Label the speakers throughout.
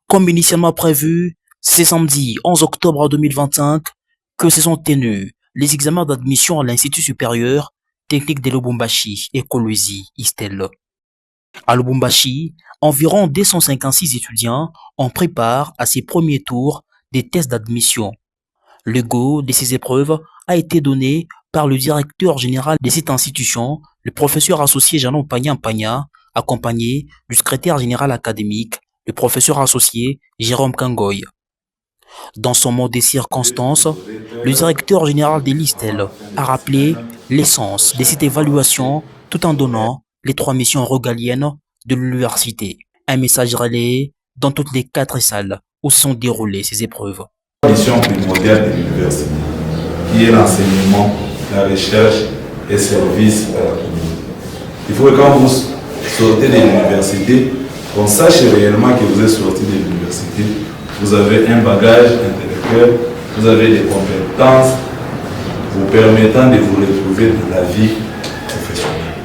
Speaker 1: Comme initialement prévu, c'est samedi 11 octobre 2025 que se sont tenus les examens d'admission à l'Institut supérieur technique de Lubumbashi et Kolwezi, ISTEL. À Lubumbashi, environ 256 étudiants en préparent à ces premiers tours des tests d'admission. Le go de ces épreuves a été donné par le directeur général de cette institution, le professeur associé Janon Pagna, accompagné du secrétaire général académique, le professeur associé Jérôme Kangoy. Dans son mot des circonstances, le directeur général de l'ISTEL a rappelé l'essence de cette évaluation tout en donnant les 3 missions régaliennes de l'université. Un message relayé dans toutes les 4 salles où se sont déroulées ces épreuves.
Speaker 2: La mission primordiale de l'université, qui est l'enseignement, la recherche et service à la communauté. Il faut que quand vous sortez de l'université, qu'on sache réellement que vous êtes sorti de l'université, vous avez un bagage intellectuel, vous avez des compétences vous permettant de vous retrouver dans la vie professionnelle.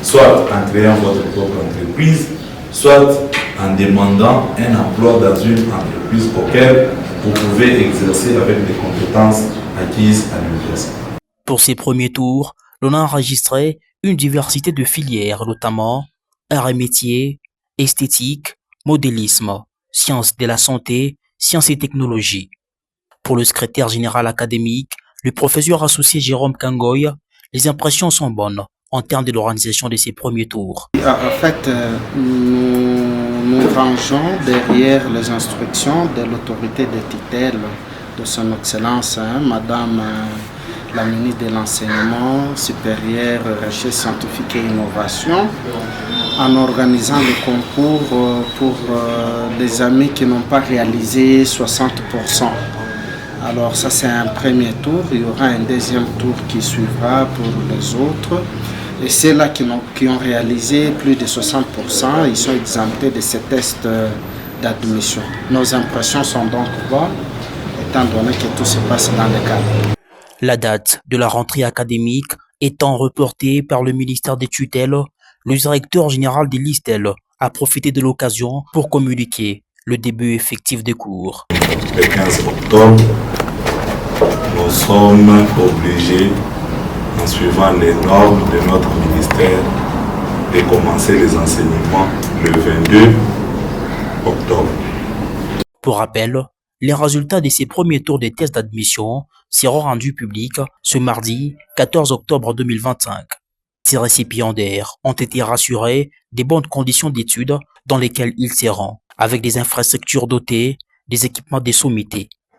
Speaker 2: Soit en créant votre propre entreprise, soit en demandant un emploi dans une entreprise auquel vous pouvez exercer avec des compétences acquises à l'université.
Speaker 1: Pour ces premiers tours, l'on a enregistré une diversité de filières, notamment arts et métiers, esthétique, modélisme, sciences de la santé, sciences et technologies. Pour le secrétaire général académique, le professeur associé Jérôme Kangoy, les impressions sont bonnes en termes de l'organisation de ces premiers tours.
Speaker 3: En fait, nous rangeons derrière les instructions de l'autorité de tutelle de son Excellence, Madame la ministre de l'Enseignement supérieur, Recherche scientifique et innovation, en organisant le concours pour des amis qui n'ont pas réalisé 60%. Alors ça c'est un premier tour, il y aura un deuxième tour qui suivra pour les autres. Et ceux-là qui ont réalisé plus de 60%, ils sont exemptés de ces tests d'admission. Nos impressions sont donc bonnes, étant donné que tout se passe dans le cadre.
Speaker 1: La date de la rentrée académique étant reportée par le ministère des tutelles, le directeur général de l'ISTEL a profité de l'occasion pour communiquer le début effectif des cours.
Speaker 2: Le 15 octobre, nous sommes obligés, en suivant les normes de notre ministère, de commencer les enseignements le 22 octobre.
Speaker 1: Pour rappel, les résultats de ces premiers tours des tests d'admission seront rendus publics ce mardi 14 octobre 2025. Ces récipiendaires ont été rassurés des bonnes conditions d'études dans lesquelles ils seront, avec des infrastructures dotées, des équipements de sommité